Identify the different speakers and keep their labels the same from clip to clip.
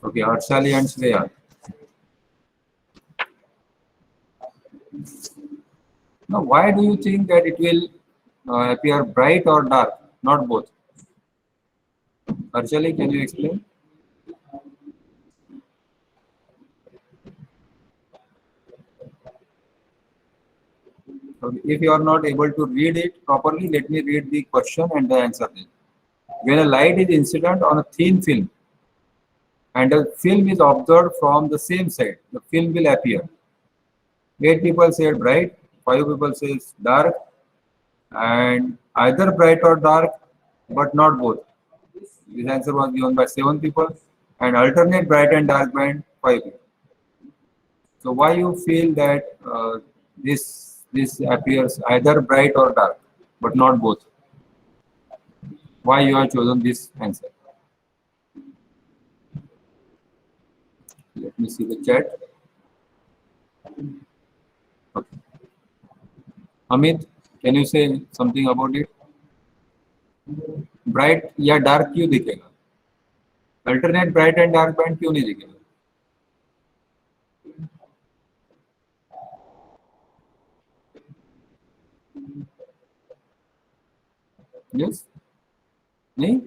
Speaker 1: Okay, Harshali and Shreya. Now, why do you think that it will appear bright or dark, not both? Harshali, can you explain? Okay, if you are not able to read it properly, let me read the question and the answer. When a light is incident on a thin film and a film is observed from the same side, the film will appear. 8 people said bright, 5 people says dark, and either bright or dark, but not both. This answer was given by 7 people, and alternate bright and dark band 5 people. So why you feel that this appears either bright or dark, but not both? Why you have chosen this answer? Let me see the chat. Okay. Amit, can you say something about it? Bright या dark क्यों दिखेगा? Alternate bright and dark band क्यों नहीं दिखेगा? Yes, नहीं?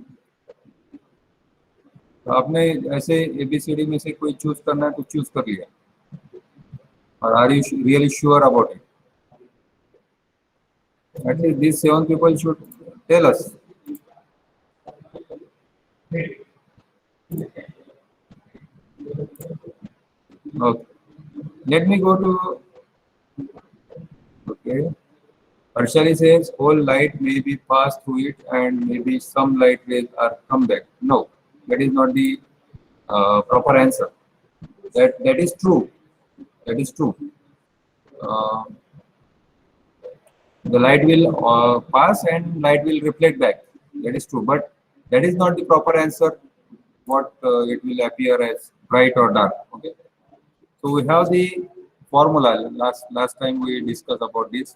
Speaker 1: तो आपने ऐसे एबीसीडी में से कोई चूज करना है तो चूज कर लिया, और are you really sure about it? At least these 7 people should tell us. Okay. Let me go to. Okay. Arshali says whole light may be passed through it and maybe some light rays are come back. No, that is not the proper answer. That is true. That is true. Uh, the light will pass and light will reflect back. That is true, but that is not the proper answer. What it will appear as bright or dark. Okay. So we have the formula. Last time we discussed about this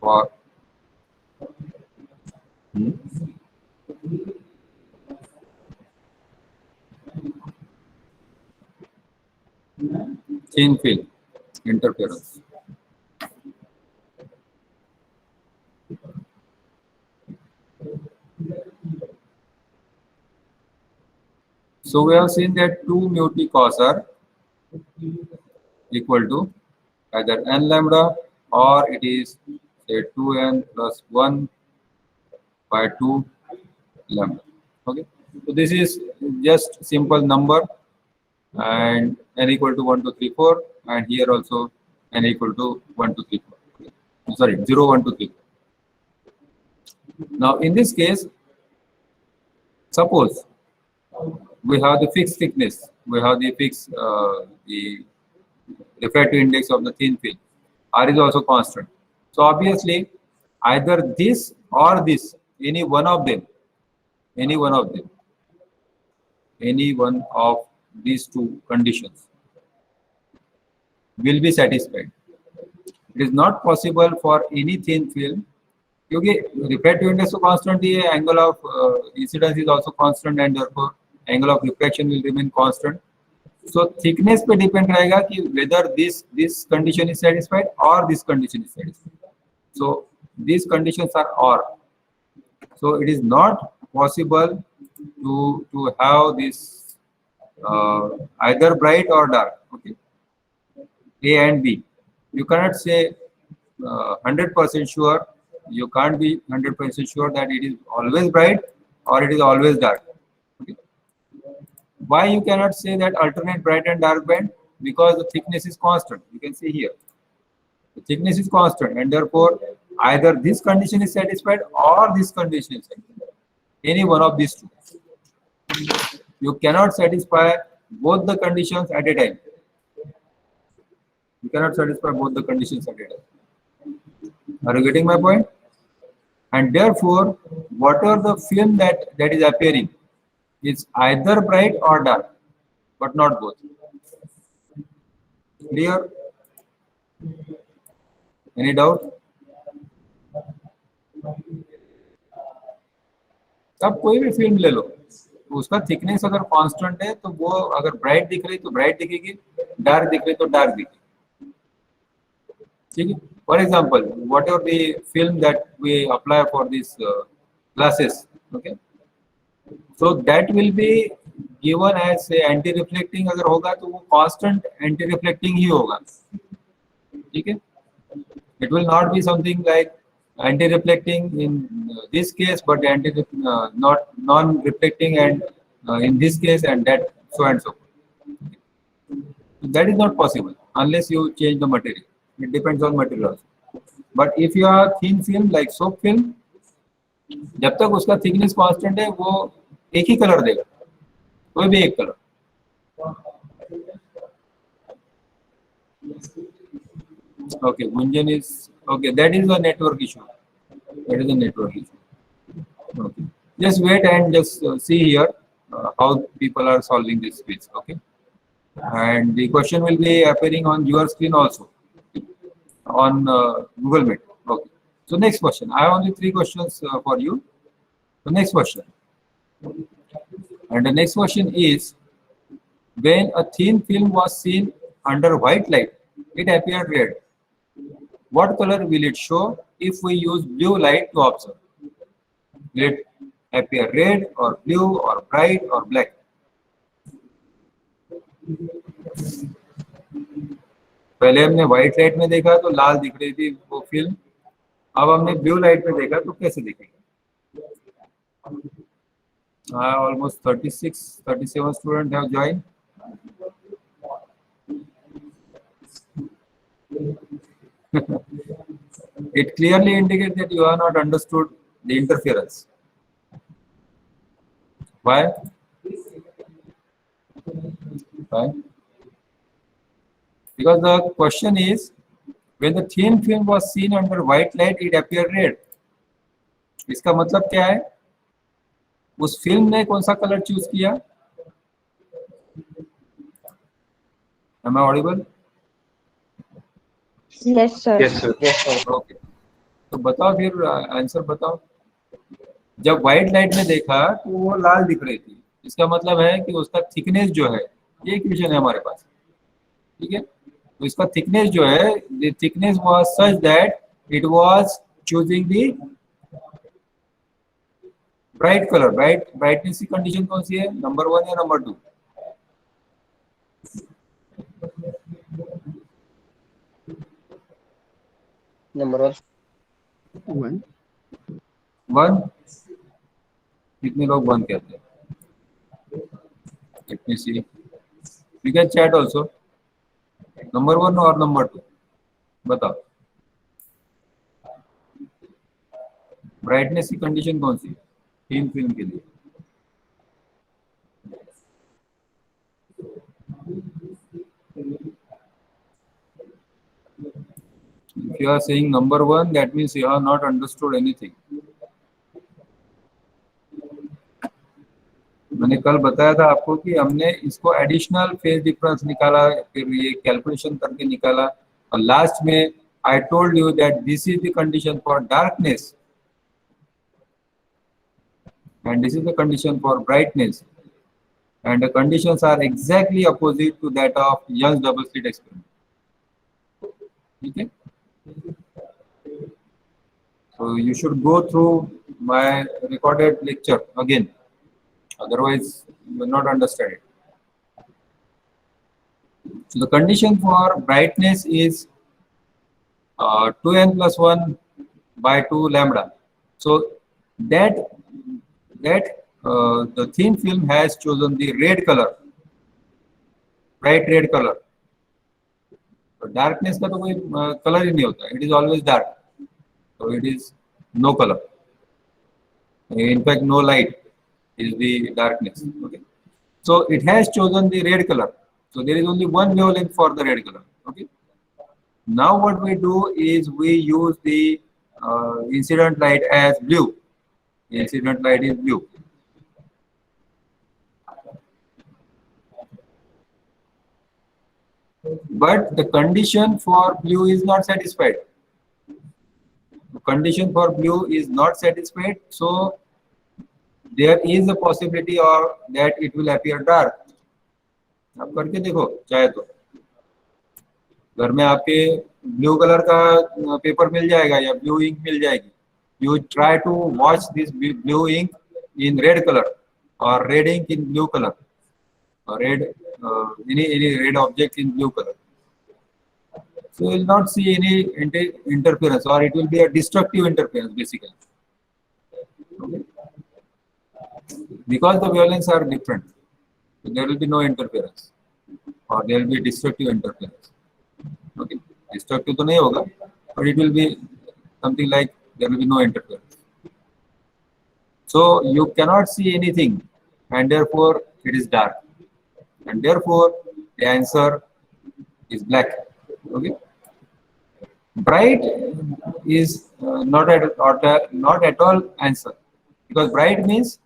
Speaker 1: for thin film interference. So we have seen that 2 mu t cos are equal to either n lambda, or it is say 2n plus 1 by 2 lambda. Okay. So this is just simple number, and n equal to 1 2 3 4, and here also n equal to 1 2 3 4. Okay. Sorry, 0 1 2 3 4. Now in this case, suppose we have the fixed thickness, we have the fixed the refractive index of the thin film. R is also constant. So obviously, either this or this, any one of them, any one of them, any one of these two conditions will be satisfied. It is not possible for any thin film, क्योंकि refractive index तो constant ही है, angle of incidence is also constant, and therefore angle of refraction will remain constant. So thickness पे depend रहेगा कि whether this condition is satisfied or this condition is satisfied. So these conditions are OR. So it is not possible to have this either bright or dark. Okay, A and B. You cannot say 100% sure. You can't be 100% sure that it is always bright or it is always dark. Okay. Why you cannot say that alternate bright and dark band? Because the thickness is constant. You can see here. The thickness is constant, and therefore either this condition is satisfied or this condition is satisfied. Any one of these two. You cannot satisfy both the conditions at a time. You cannot satisfy both the conditions at a time. Are you getting my point? And therefore, whatever the film that is appearing is either bright or dark, but not both. Clear? Any doubt? अब कोई भी film ले लो, उसका thickness अगर constant है तो वो अगर ब्राइट दिख रही तो ब्राइट दिखेगी, डार्क दिख रही तो डार्क दिखेगी, ठीक है। For example whatever the film that we apply for this glasses, okay, so that will be given as anti reflecting, अगर होगा तो वो कांस्टेंट एंटी रिफ्लेक्टिंग ही होगा, ठीक है। It will not be something like anti-reflecting in this case, but anti not non-reflecting and in this case, and that so and so. That is not possible unless you change the material. It depends on material also. But if you are thin film like soap film, जब तक उसका thickness constant है वो एक ही colour देगा, कोई भी एक colour. Okay, Gunjan is okay. That is a network issue. That is a network issue. Okay. Just wait and just see here how people are solving this quiz. Okay. And the question will be appearing on your screen also on Google Meet. Okay. So next question. I have only 3 questions for you. The next question. And the next question is, when a thin film was seen under white light, it appeared red. What color will it show if we use blue light to observe? Will it appear red or blue or bright or black? पहले हमने white light में देखा तो लाल दिख रही थी वो film, अब हमने ब्लू लाइट में देखा तो कैसे दिखेगी? Almost 36, 37 students have joined. It clearly indicates that you have not understood the interference. Why? Why? Because the question is, when the thin film was seen under white light, it appeared red. इसका मतलब क्या है? उस film ने कौन सा colour choose किया? Am I audible?
Speaker 2: Yes, sir.
Speaker 3: Yes, sir.
Speaker 1: Okay. तो बताओ फिर आंसर बताओ। जब व्हाइट लाइट में देखा तो वो लाल दिख रही थी, इसका मतलब है कि उसका थिकनेस जो है, ये इक्वेशन है हमारे पास, ठीक है। तो इसका थिकनेस जो है, the thickness was such that it was choosing the bright colour. Brightness की कंडीशन कौन सी है, नंबर 1 या नंबर 2?
Speaker 3: Number 1.
Speaker 1: 1। कितने लोग 1 कहते हैं? Let me see, you can chat also. Number 1 और नंबर 2 बताओ, ब्राइटनेस की कंडीशन कौन सी है तीन फिल्म के लिए? If you are saying number 1, that means you have not understood anything. मैंने कल बताया था आपको कि हमने इसको एडिशनल फेज डिफरेंस निकाला, फिर ये कैलकुलेशन करके निकाला, और लास्ट में I told you that this is the condition for darkness and this is the condition for brightness, and the conditions are exactly opposite to that of Young's double slit experiment. Okay, so you should go through my recorded lecture again, otherwise you will not understand it. So the condition for brightness is 2n plus 1 by 2 lambda. So that the thin film has chosen the red color, bright red color. तो darkness का तो कोई color ही नहीं होता, it is always dark, so it is no color. In fact, no light is the darkness. Okay, so it has chosen the red color. So there is only one wavelength for the red color. Okay. Now what we do is we use the incident light as blue. The incident light is blue. But the condition for blue is not satisfied. The condition for blue is not satisfied. So there is a possibility or that it will appear dark. आप करके देखो चाहे तो, घर में आपके blue colour का paper मिल जाएगा या ब्लू इंक मिल जाएगी. You try to watch this blue ink in red color or red ink in blue color or any red object in blue color. So you will not see any interference, or it will be a destructive interference basically. Okay. Because the wavelengths are different, so there will be no interference, or there will be destructive interference. Okay, destructive तो नहीं होगा, but it will be something like there will be no interference. So you cannot see anything, and therefore it is dark, and therefore the answer is black. Okay. Bright is not at all answer, because bright means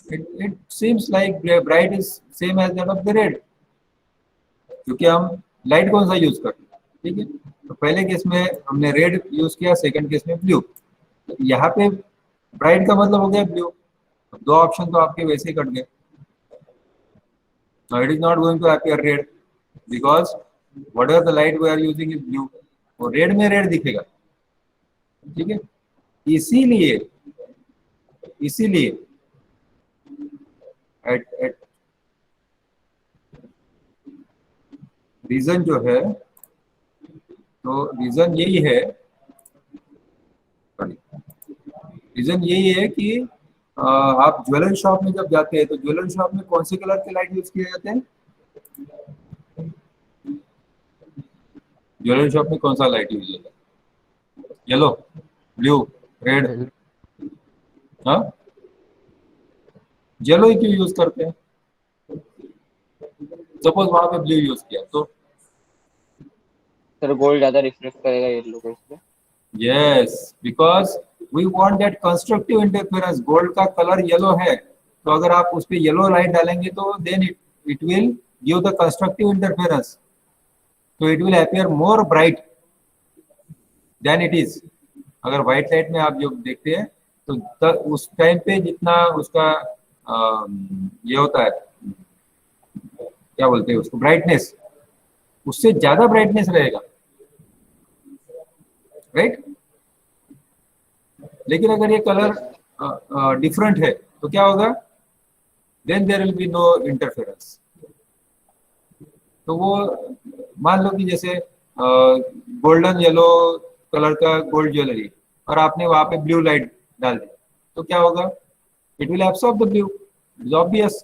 Speaker 1: it seems like bright is same as that of the red, क्योंकि हम light कौन सा use करते हैं. ठीक है, तो पहले केस में हमने रेड यूज किया, सेकंड केस में ब्लू. यहाँ पे ब्राइट का मतलब हो गया ब्लू. दो ऑप्शन तो आपके वैसे ही कट गए. Now it is not going to appear red because whatever the light we are using is blue. वो रेड में रेड दिखेगा. ठीक है, इसीलिए रीजन जो है, तो रीजन यही है कि आप ज्वेलरी शॉप में जब जाते हैं तो ज्वेलरी शॉप में कौन से कलर के लाइट यूज किए जाते हैं? ज्वेलरी शॉप में कौन सा लाइट यूज होता है? Yellow, blue, red. हाँ, येलो ही क्यों यूज करते हैं? सपोज वहां पे ब्लू यूज किया तो
Speaker 3: सर गोल्ड ज्यादा रिफ्लेक्ट करेगा येलो को इसमें.
Speaker 1: Yes, because we want that constructive interference. Gold का कलर येलो है, तो अगर आप उस पे येलो लाइट डालेंगे तो then it will give the constructive interference. तो it will appear more bright than it is. अगर व्हाइट लाइट में आप जो देखते हैं तो उस टाइम पे जितना उसका ये होता है, क्या बोलते हैं उसको, ब्राइटनेस, उससे ज्यादा ब्राइटनेस रहेगा, राइट. लेकिन अगर ये कलर डिफरेंट है तो क्या होगा? Then there will be no interference. तो वो मान लो कि जैसे गोल्डन येलो कलर का गोल्ड ज्वेलरी और आपने वहां पे ब्लू लाइट डाल दी, तो क्या होगा? It will absorb the blue. It is obvious,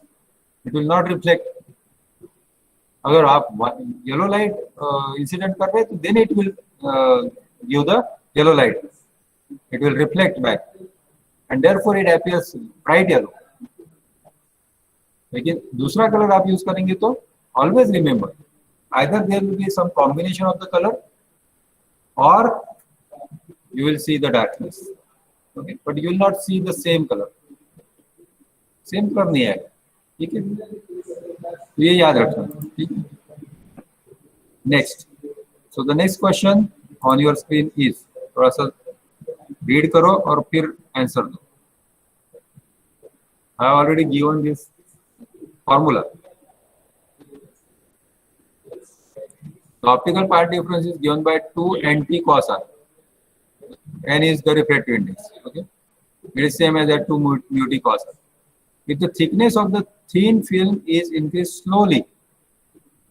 Speaker 1: it will not reflect. अगर आप येलो लाइट इंसिडेंट कर रहे हैं तो then it will give the yellow light, it will reflect back and therefore it appears bright yellow. लेकिन दूसरा colour आप use करेंगे तो always remember, either there will be some combination of the color or you will see the darkness. Okay, but you will not see the same color. Same color नहीं आएगा. ठीक है, तो ये याद रखना. ठीक है. Next, so the next question on your screen is, थोड़ा सा read करो और फिर आंसर दो. I have already given this formula. The optical part difference is given by 2 nt cos r. N is the refractive index. Okay, it is same as that 2 mu t cos r. If the thickness of the thin film is increased slowly,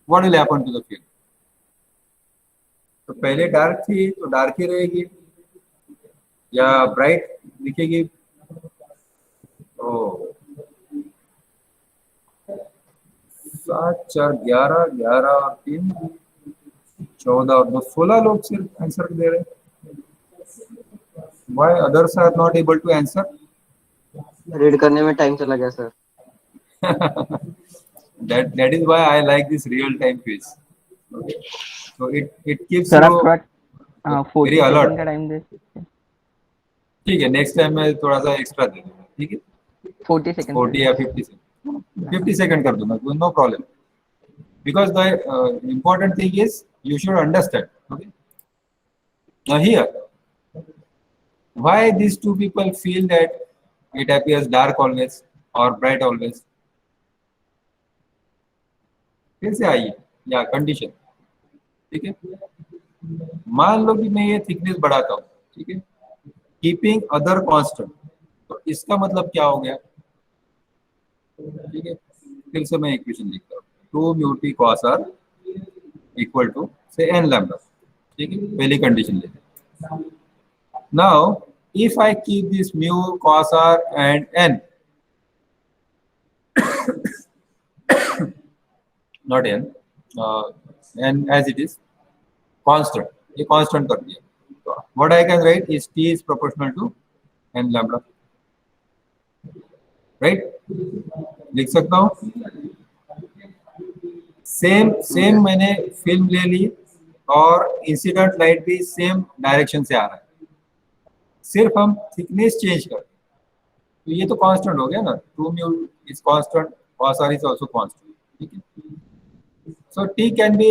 Speaker 1: what will happen to the film? तो पहले dark थी तो dark ही रहेगी या bright दिखेगी? ओ 7 4 11 11 और 3 14 और 2 16 लोग सिर्फ आंसर दे रहे हैं. Why others are not able to answer?
Speaker 3: Read करने में टाइम चला गया sir.
Speaker 1: that is why I like this real time quiz. Okay. So it keeps
Speaker 2: sir
Speaker 1: you
Speaker 2: आप थोड़ा
Speaker 1: very alert.
Speaker 2: का टाइम दे सकते हैं.
Speaker 1: ठीक है, नेक्स्ट टाइम मैं थोड़ा सा एक्स्ट्रा दे दूंगा. ठीक है,
Speaker 2: 40 सेकंड
Speaker 1: 40 या 50 सेकंड 50 सेकंड कर दूंगा, no problem. Because the important thing is you should understand. Okay. Now here, why these two people feel that it appears dark always? और ब्राइट ऑलवेज? फिर से आइए, या कंडीशन, ठीक है। मान लो कि मैं ये थिकनेस बढ़ाता हूँ, ठीक है, कीपिंग अदर कांस्टेंट, तो इसका मतलब क्या हो गया, ठीक है। फिर से मैं इक्वेशन लिखता हूँ, 2 mu t cos r equal to से एन लैम्डा, ठीक है, पहली कंडीशन लेते हैं। Now if I keep this mu cos r and n, not n, n as it is constant, ये कांस्टेंट कर दिया, तो what I can write is t is proportional to n lambda, right, लिख सकता हूँ। Same same मैंने film ले ली और इंसिडेंट लाइट भी सेम डायरेक्शन से आ रहा है, सिर्फ हम थिकनेस चेंज कर, तो ये तो कांस्टेंट हो गया ना, 2 mu is constant, cos r is also constant, ठीक है। सो t can be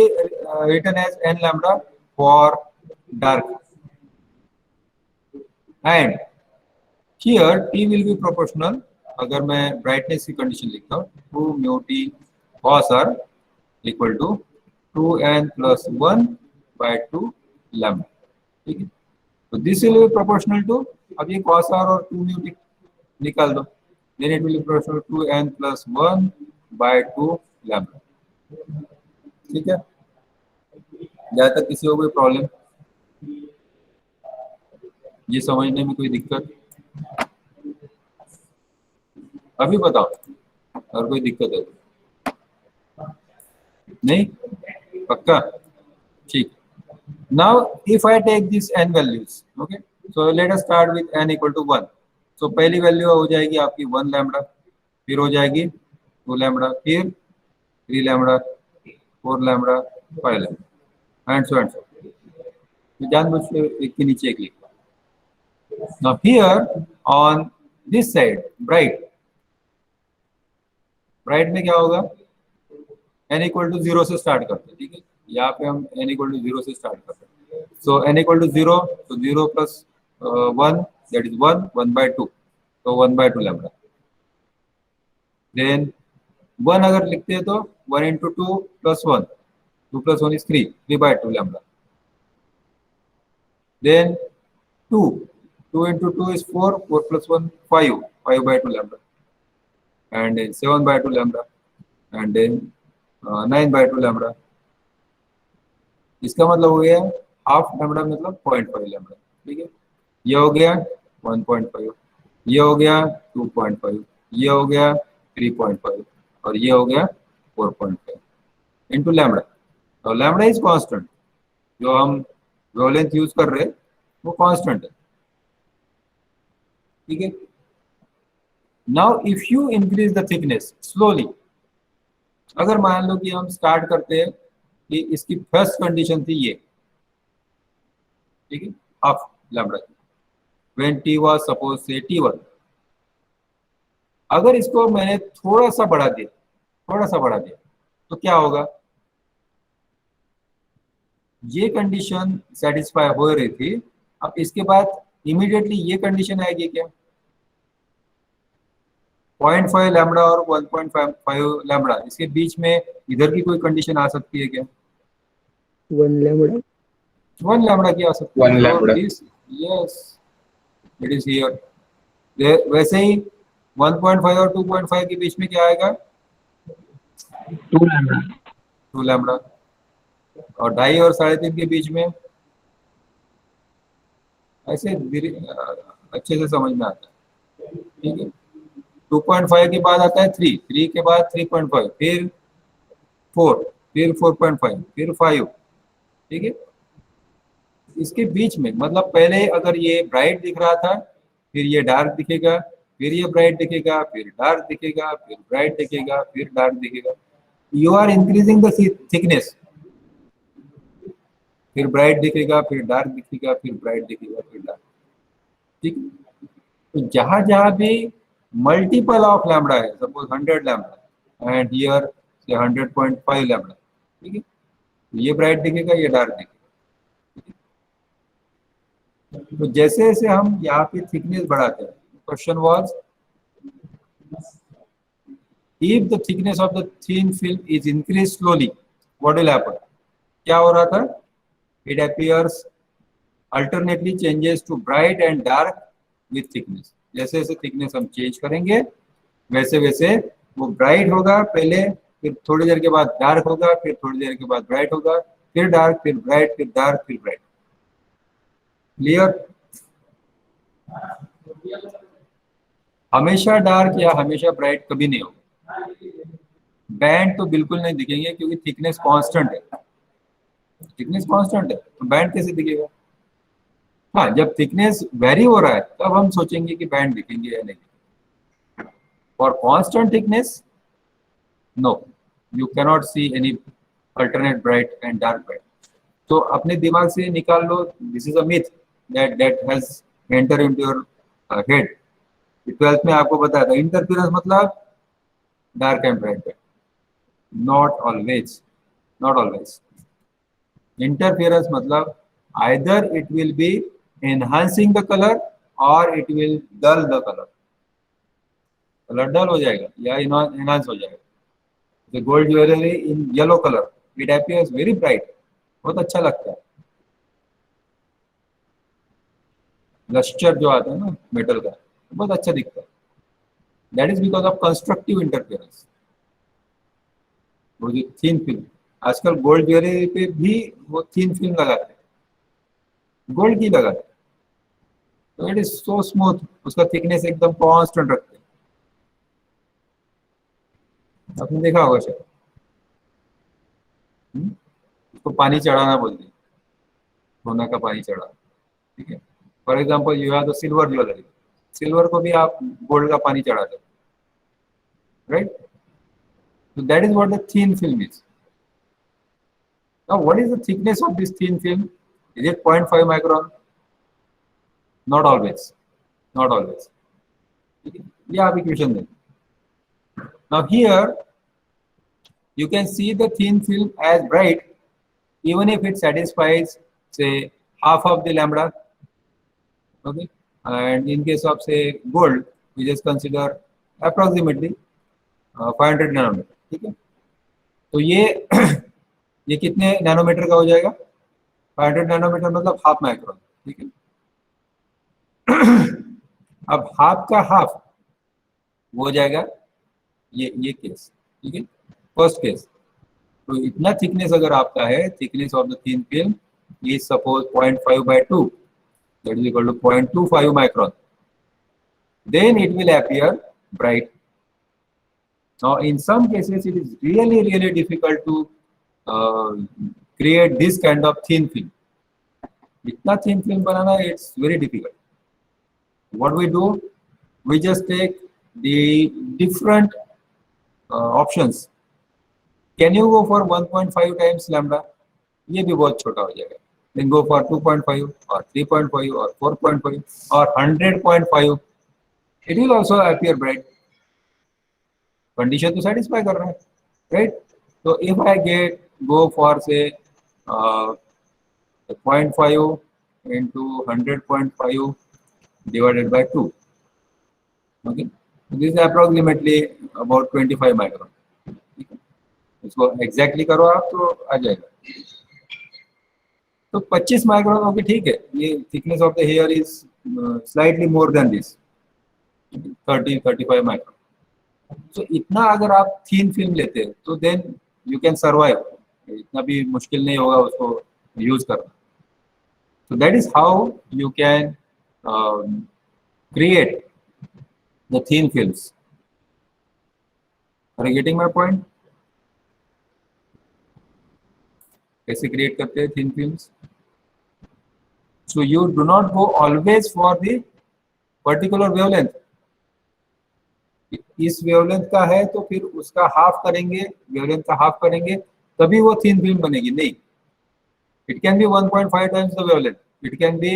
Speaker 1: written as n lambda for dark, and here t will be proportional, अगर मैं ब्राइटनेस की कंडीशन लिखता हूँ, 2 mu t cos r equal to 2n plus 1 by 2 lambda, ठीक है। तो this will be proportional to, अब ये cos r और 2 म्यू t निकाल दो, then it will be proportional to n plus 1 by 2 lambda, ठीक है। जहाँ तक किसी को कोई प्रॉब्लम, ये समझने में कोई दिक्कत, अभी बताओ अगर कोई दिक्कत है तो। नहीं, पक्का, ठीक। Now if I take this n values, okay, so let us start with n equal to 1, so पहली वैल्यू हो जाएगी आपकी 1 लैम्डा, फिर हो जाएगी 2 लैम्डा, फिर 3 lambda, 4 lambda, 5 lambda, and so, तो जानबूझ के एक के नीचे एक लिखा। Now here on this side bright, bright में क्या होगा, n इक्वल टू 0 से स्टार्ट करते हैं, ठीक है, यहाँ पे हम n इक्वल टू 0 से स्टार्ट करते हैं, सो n इक्वल टू 0, तो 0 प्लस 1 दैट इज 1, 1 by 2, तो 1 by 2 लैम्डा, देन 1 अगर लिखते हैं तो 1 into 2 plus 1, 2 plus 1 is 3, 3 by 2 lambda, then 2, 2 into 2 is 4, 4 plus 1 5, 5 by 2 lambda, and then 7 by 2 lambda, and then 9 by 2 lambda, इसका मतलब हो गया हाफ लैम्डा मतलब 0.5 लैम्डा, ठीक है। ये हो गया 1.5, ये हो गया 2.5, ये हो गया 3.5, और ये हो गया 4.5 इंटू लैम्डा, तो लैम्डा इज कांस्टेंट, जो हम वेवलेंथ यूज कर रहे हैं वो कांस्टेंट है, ठीक है। Now if you increase the thickness slowly, अगर मान लो कि हम स्टार्ट करते हैं कि इसकी फर्स्ट कंडीशन थी ये, ठीक है, हाफ लैम्डा की, व्हेन t वाज सपोज से t1, अगर इसको मैंने थोड़ा सा बढ़ा दिया तो क्या होगा, ये कंडीशन सेटिस्फाई हो रही थी, अब इसके बाद इमीडिएटली ये कंडीशन आएगी क्या, 0.5 लैम्डा और 1.5 लैम्डा, इसके बीच में इधर की कोई कंडीशन आ सकती है क्या,
Speaker 4: 1 lambda.
Speaker 1: 1 लैम्डा की आ सकती है,
Speaker 5: 1 lambda.
Speaker 1: Yes it is here. वैसे ही 1.5 और 2.5 के बीच में क्या आएगा,
Speaker 4: 2 lambda.
Speaker 1: 2 लैम्डा, और 2.5 और 3.5 के बीच में, ऐसे अच्छे से समझ में आता है, ठीक है। 2.5 के बाद आता है 3, 3 के बाद 3.5, फिर 4, फिर 4.5, फिर 5, ठीक है। इसके बीच में मतलब पहले अगर ये ब्राइट दिख रहा था, फिर ये डार्क दिखेगा, फिर ये ब्राइट दिखेगा, फिर डार्क दिखेगा, फिर ब्राइट दिखेगा, फिर डार्क दिखेगा, you are increasing the thickness, फिर ब्राइट दिखेगा, फिर डार्क दिखेगा, फिर ब्राइट दिखेगा, फिर डार्क, ठीक है। तो जहां जहां भी मल्टीपल ऑफ लैम्डा है, सपोज 100 लैम्डा एंड हियर से 100.5 लैम्डा, ठीक है, तो ये ब्राइट दिखेगा, ये डार्क दिखेगा, तो जैसे जैसे हम यहाँ पे थिकनेस बढ़ाते हैं, question was if the thickness of the thin film is increased slowly, what will happen? क्या हो रहा था? It appears alternately changes to bright and dark with thickness. जैसे जैसे thickness हम change करेंगे वैसे वैसे वो bright होगा पहले, फिर थोड़ी देर के बाद dark होगा, फिर थोड़ी देर के बाद bright होगा, फिर dark, फिर bright, फिर dark, फिर bright. Clear? हमेशा डार्क या हमेशा ब्राइट कभी नहीं होगा. बैंड तो बिल्कुल नहीं दिखेंगे क्योंकि थिकनेस कांस्टेंट है. थिकनेस कांस्टेंट है तो बैंड कैसे दिखेगा? हाँ, जब थिकनेस वेरी हो रहा है तब हम सोचेंगे कि बैंड दिखेंगे या नहीं. For constant thickness no, you cannot see any alternate bright and dark bright. तो अपने दिमाग से निकाल लो, this is a myth that has enter into your head. 12th में आपको बताया था इंटरफेरेंस मतलब dark and bright. Not always, not always. Interference मतलब either it will be enhancing the color or it will dull the color. Colour dull हो जाएगा या enhance हो जाएगा. The gold jewelry in yellow color, it appears very bright, बहुत अच्छा लगता है. लस्टर जो आता है ना मेटल का, बहुत अच्छा दिखता है. That is because of constructive interference. वो जो थीन फिल्म, आजकल गोल्ड ज्वेलरी पे भी वो थीन फिल्म लगाते हैं, गोल्ड की लगाते हैं. तो इट इज सो स्मूथ, उसका थिकनेस एकदम कांस्टेंट रखते हैं. आपने देखा होगा शायद. उसको पानी चढ़ाना बोलते हैं, सोना का पानी चढ़ा. ठीक है. For example you have the silver jewellery, silver को भी आप गोल्ड का पानी चढ़ाते हैं, right? So that is what the thin film is. Now, what is the thickness of this thin film? Is it 0.5 micron? Not always. Not always. Yeah, equation then. Now here, you can see the thin film as bright, even if it satisfies, say, half of the lambda. Okay. And in case of, say, gold, we just consider approximately 500 nanometer. ठीक है. तो ये कितने nanometre का हो जाएगा? 500 nanometre मतलब half micron. ठीक है. अब हाफ का हाफ वो हो जाएगा ये केस. ठीक है, फर्स्ट केस. तो इतना थिकनेस अगर आपका है, thickness of the thin film is suppose 0.5/2, that is equal to 0.25 micron, then it will appear bright. Now, in some cases, it is really difficult to create this kind of thin film. इतना thin film banana, it's very difficult. What we do, we just take the different options. Can you go for 1.5 times lambda? ये भी बहुत छोटा हो जाएगा. Then go for 2.5 or 3.5 or 4.5 or 100.5. It will also appear bright. Condition तो satisfy कर रहा है, राइट? तो इफ आई गो फॉर से 0.5 into 100.5 divided by 2. Okay, this is approximately about 25 micron. इसको एग्जैक्टली करो आप तो आ जाएगा. तो 25 माइक्रोन ओके, ठीक है. ये thickness of the here is slightly more than this, 30-35 micron. तो इतना अगर आप थीन फिल्म लेते हैं तो देन यू कैन सर्वाइव. इतना भी मुश्किल नहीं होगा उसको यूज करना. So that is how you can create the thin films. Are you getting my point? कैसे create करते हैं thin films? So you do not go always for the particular wavelength. इस वेवलेंथ का है तो फिर उसका हाफ करेंगे, वेवलेंथ का हाफ करेंगे तभी वो थिन फिल्म बनेगी. नहीं, it can be 1.5 times the wavelength, it can be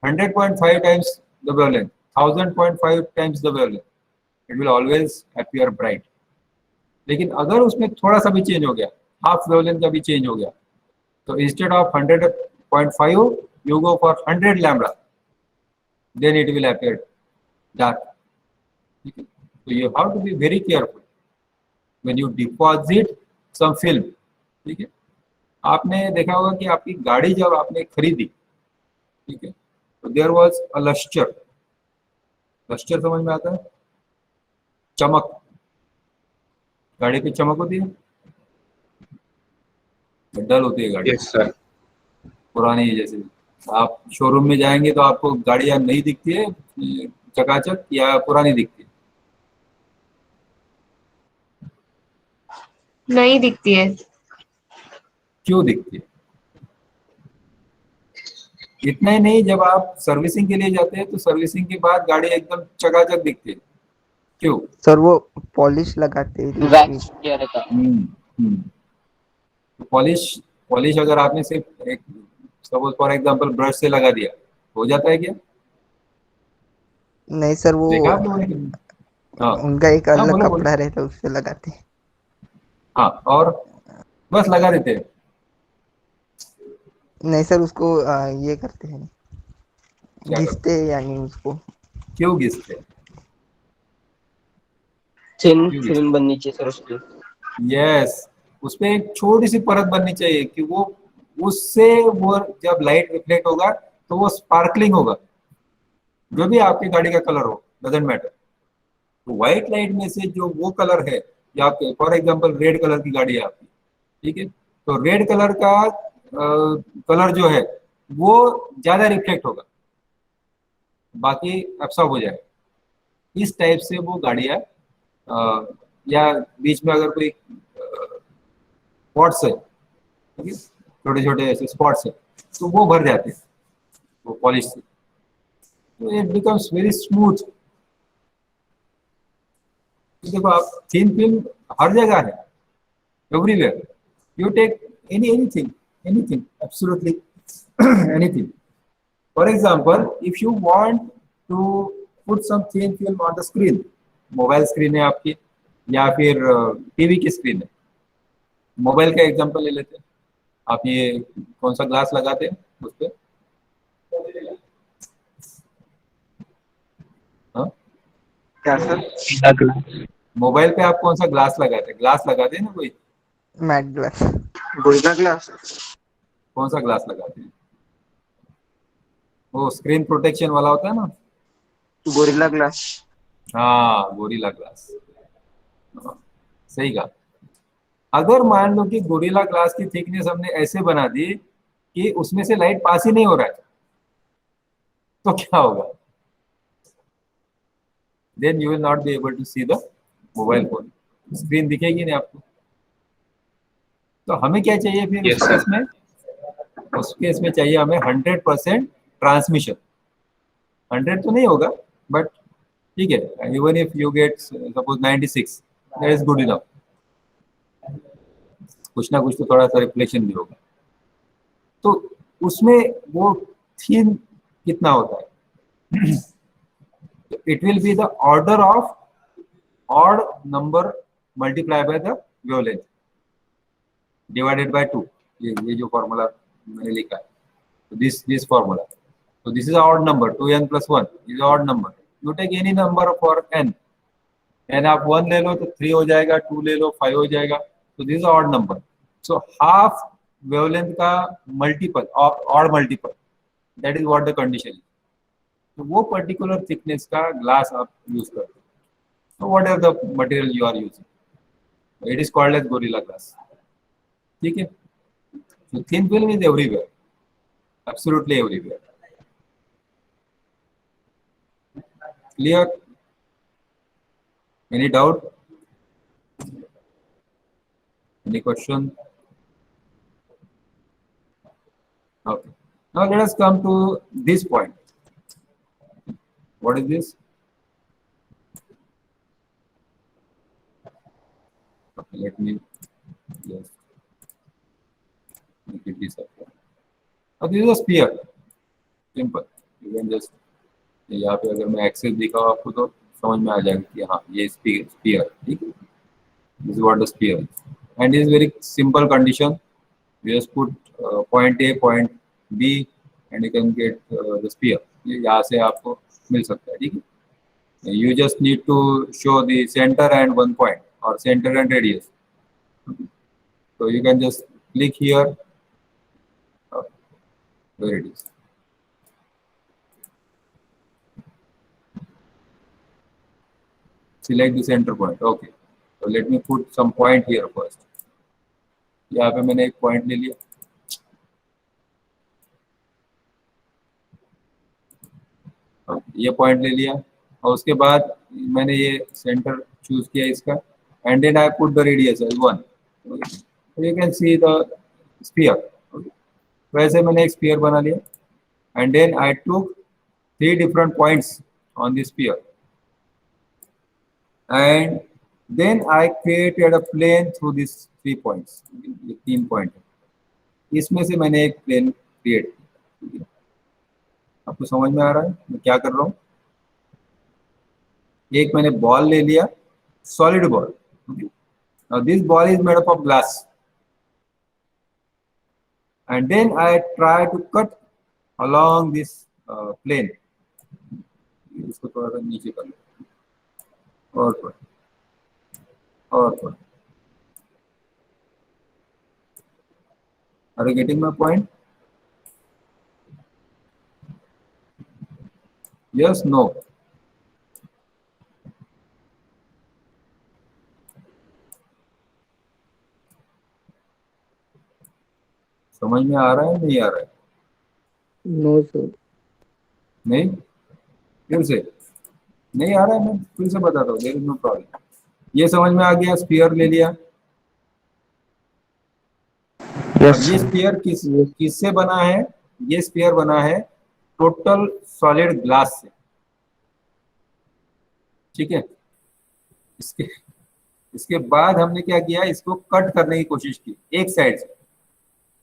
Speaker 1: 100.5 times the wavelength, 1000.5 times the wavelength. It will always appear bright. लेकिन अगर उसमें थोड़ा सा भी चेंज हो गया, हाफ वेवलेंथ का भी चेंज हो गया, तो instead of 100.5 you go for 100 lambda, then it will appear dark. ठीक है. So you have to be very careful. When you deposit some film, ठीक है, आपने देखा होगा कि आपकी गाड़ी जब आपने खरीदी, ठीक है, तो there was a lustre, lustre समझ में आता है, चमक, गाड़ी पे चमक होती है, डल होती है गाड़ी
Speaker 5: यस सर।
Speaker 1: पुरानी, जैसे आप शोरूम में जाएंगे तो आपको गाड़ियां नई दिखती है चकाचक या पुरानी दिखती है?
Speaker 6: नहीं दिखती है।
Speaker 1: क्यों दिखती है? इतना ही नहीं, जब आप सर्विसिंग के लिए जाते हैं तो सर्विसिंग के बाद गाड़ी एकदम चकाचक दिखती है, क्यों?
Speaker 4: सर वो पॉलिश लगाते हैं तो
Speaker 3: वैक्स किया रहता
Speaker 1: पॉलिश, पॉलिश अगर आपने सिर्फ एक सपोज फॉर एग्जांपल ब्रश से लगा दिया, हो जाता है क्या?
Speaker 4: नहीं सर, वो
Speaker 1: देखा आप लोगों ने? हाँ
Speaker 4: उनका एक
Speaker 1: हाँ,
Speaker 4: अलग
Speaker 1: बोलो, बोलो।
Speaker 4: कपड़ा रहता है, उससे लगाते हैं।
Speaker 1: हाँ, और बस लगा देते हैं?
Speaker 4: नहीं सर, उसको ये करते हैं,
Speaker 1: क्या करते?
Speaker 4: घिसते हैं यानी उसको।
Speaker 1: क्यों घिसते हैं?
Speaker 3: थिन
Speaker 1: क्यों
Speaker 3: फिल्म बननी चाहिए सर उसकी।
Speaker 1: यस, उसपे एक छोटी सी परत बननी चाहिए कि वो, उससे वो जब लाइट रिफ्लेक्ट होगा तो वो स्पार्कलिंग होगा, जो भी आपकी गाड़ी का कलर हो, डजेंट मैटर। तो व्हाइट लाइट में से जो वो कलर है, या आपके फॉर एग्जांपल रेड कलर की गाड़ी है आपकी, ठीक है, तो रेड कलर का कलर जो है वो ज्यादा रिफ्लेक्ट होगा, बाकी एब्सॉर्ब हो जाएगा। इस टाइप से वो गाड़ियां या बीच में अगर कोई स्पॉट्स है, ठीक है, छोटे छोटे ऐसे स्पॉट्स है, तो वो भर जाते हैं वो पॉलिश से, तो इट बिकम्स वेरी स्मूथ। देखो आप, थिन फिल्म हर जगह है, everywhere, you take anything, anything, absolutely anything. For example, if you want to put some thin film on the screen, mobile screen है आपकी या फिर टीवी की स्क्रीन है, मोबाइल का एग्जांपल ले लेते हैं। आप ये कौन सा ग्लास लगाते हैं उस पर? हाँ,
Speaker 3: क्या सर?
Speaker 1: मोबाइल पे आप कौन सा ग्लास लगाते हैं? ग्लास लगाते हैं ना कोई?
Speaker 4: Matte glass.
Speaker 3: Gorilla glass.
Speaker 1: कौन सा ग्लास लगाते हैं? वो स्क्रीन प्रोटेक्शन वाला होता है ना?
Speaker 3: Gorilla glass.
Speaker 1: हाँ, गोरिल्ला ग्लास। हाँ, सही कहा। अगर मान लो कि गोरिल्ला ग्लास की थिकनेस हमने ऐसे बना दी कि उसमें से लाइट पास ही नहीं हो रहा है, तो क्या होगा? Then you will not be able to see the mobile phone, screen दिखेगी नहीं आपको। तो हमें क्या चाहिए फिर
Speaker 5: Yes,
Speaker 1: उस
Speaker 5: sir.
Speaker 1: केस में? उस केस में चाहिए हमें 100% ट्रांसमिशन। 100 तो नहीं होगा, बट ठीक है, even if you get suppose 96, that is good enough. कुछ ना कुछ तो थोड़ा सा रिफ्लेक्शन भी होगा। तो उसमें वो थीन कितना होता है? It will be the order of odd number multiply by the wavelength divided by 2। ये जो फॉर्मूला मैंने लिखा है, तो this formula, so this is a odd number, 2n plus 1 is a odd number. You take any number for n, n आप 1 ले लो तो 3 हो जाएगा, 2 ले लो 5 हो जाएगा, so this is a odd number. So half wavelength का multiple or odd multiple, that is what the condition is. तो वो particular thickness का glass आप use करते हो, so whatever the material you are using, it is called as gorilla glass. ठीक है? So thin film is everywhere, absolutely everywhere. Clear? Any doubt? Any question? Okay. Now let us come to this point. What is this? Okay, let me just make it this up. Now this is a sphere. Simple. You can just, यहाँ पे अगर मैं access दिखाऊँ आपको तो समझ में आ जाएगा कि हाँ ये स्पीयर, ठीक है? This is what the sphere is, and it is very simple condition. You just put point A, point B, and you can get the sphere. ये यहाँ से आपको मिल सकता है, ठीक है? You just need to show the center and one point. or center and radius. So you can just click here, where it is. Select the center point. Okay. So let me put some point here first. यहाँ पे मैंने एक point ले लिया. ये point ले लिया और उसके बाद मैंने ये सेंटर चूज किया इसका and then I put the radius as 1. You can see the sphere. वैसे मैंने एक स्फीयर बना लिया and then I took 3 different points on the sphere and then I created a plane through this 3 points. ये 3 point इसमें से मैंने एक प्लेन क्रिएट किया. आपको समझ में आ रहा है मैं क्या कर रहा हूँ? एक मैंने बॉल ले लिया, solid ball. Now this ball is made up of glass and then I try to cut along this plane. इसको थोड़ा सा नीचे कर लो और थोड़ा. Are you getting my point? Yes, no. समझ में आ रहा है नहीं आ रहा है?
Speaker 3: No sir.
Speaker 1: नहीं, फिर से नहीं आ रहा है. मैं फिर से बताता हूँ. There is no problem. ये समझ में आ गया. स्फीयर ले लिया.
Speaker 3: यस
Speaker 1: ये स्फीयर किससे बना है? ये स्फीयर बना है टोटल सॉलिड ग्लास से. ठीक है. इसके बाद हमने क्या किया? इसको कट करने की कोशिश की एक साइड से.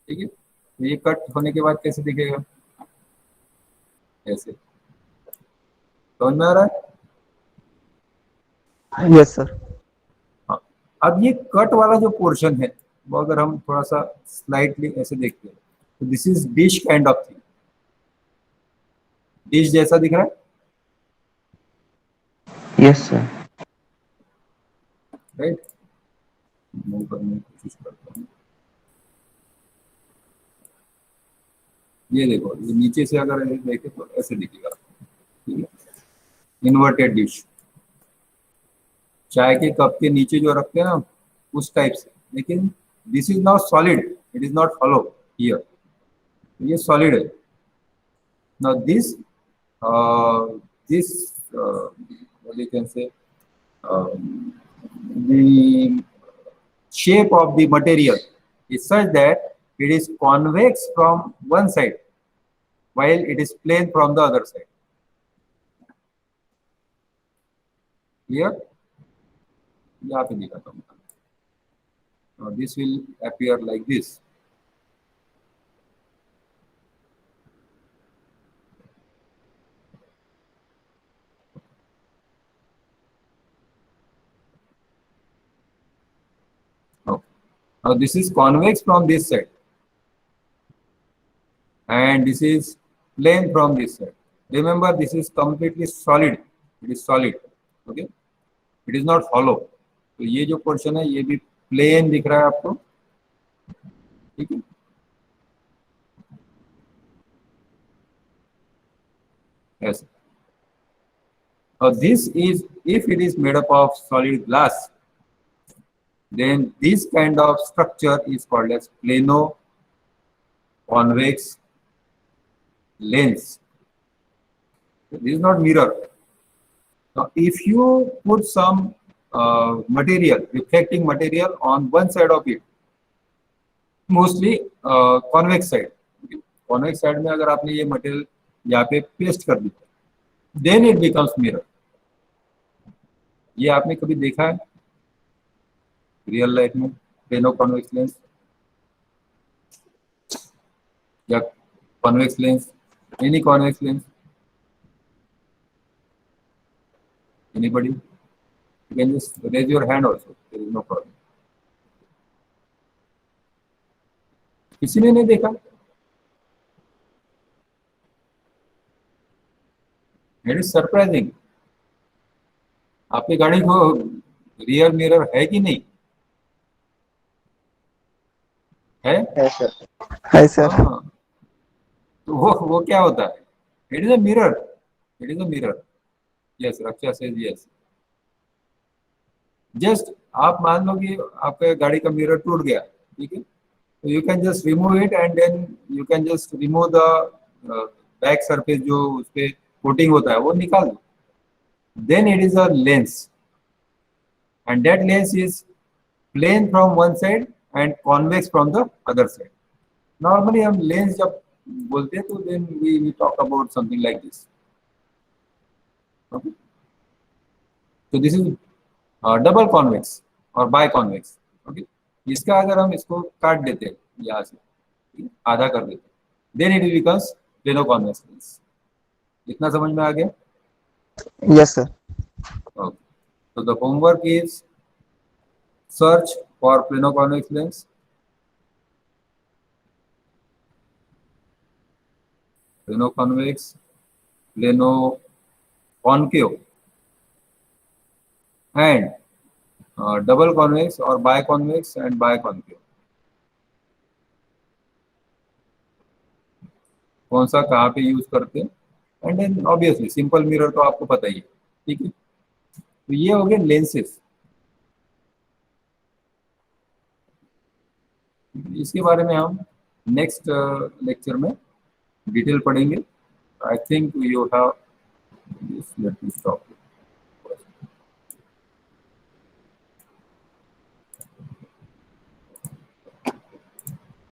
Speaker 1: ठीक है. तो ये कट होने के बाद कैसे दिखेगा? ऐसे. समझ में आ रहा है?
Speaker 4: Yes sir.
Speaker 1: हाँ. अब ये कट वाला जो पोर्शन है वो अगर हम थोड़ा सा स्लाइटली ऐसे देखते हैं तो this is dish kind of thing. Dish जैसा दिख रहा है.
Speaker 3: Yes sir.
Speaker 1: राइट. मूव करने की कोशिश करता हूँ. ये देखो, ये नीचे से अगर देखे तो ऐसे दिखेगा. ठीक है. Inverted dish. चाय के कप के नीचे जो रखते हैं ना उस टाइप से. लेकिन this is not solid. It is not hollow here. ये सॉलिड है. Now this what you can say, the shape of the material is such that it is convex from one side while it is plane from the other side. Clear? यहाँ पे दिखाता हूँ. Now this will appear like this. Now this is convex from this side and this is plane from this side. Remember, this is completely solid. It is solid. Okay. It is not hollow. तो ये जो portion है ये भी plane दिख रहा है आपको. ठीक है. ऐसे. Now this is, if it is made up of solid glass, then this kind of structure is called as plano convex lens. This is not mirror. Now if you put some material, reflecting material on one side of it, mostly convex side. Convex side में अगर आपने ये material यहाँ पे paste कर दी, then it becomes mirror. ये आपने कभी देखा है रियल लाइफ में? प्लेनो कॉन्वेक्स लेंस या convex lens, any convex lens? Anybody? You can just raise your hand also. There is no problem. किसी ने नहीं देखा? It is surprising. आपकी गाड़ी को रियर मिरर है कि नहीं है?
Speaker 4: है सर।
Speaker 1: हाँ, तो वो क्या होता है? It is a mirror, it is a mirror. Yes, Raksha says yes. Just आप मान लो कि आपके गाड़ी का मिरर टूट गया, ठीक है, तो you can just remove it and then you can just remove the back surface, जो उस पे कोटिंग होता है वो निकाल दो, then it is a lens and that lens is plane from one side and convex from the other side. Normally हम lens जब बोलते हैं तो then we talk about something like this. Okay, तो दिस इज डबल कॉन्वेक्स और biconvex. Okay, इसका अगर हम इसको काट देते हैं यहाँ से, ठीक है, आधा कर देते हैं, then it becomes plano convex lens. इतना समझ में आ गया?
Speaker 4: Yes sir.
Speaker 1: Okay, so the homework is search for plano convex lens, plano convex, plano concave and double convex or biconvex and biconcave। कौन सा कहाँ पे यूज करते हैं, and then obviously simple mirror तो आपको पता ही है, ठीक है। तो ये हो गए लेंसेस। इसके बारे में हम नेक्स्ट लेक्चर में डिटेल पढ़ेंगे। I think you have, let me stop.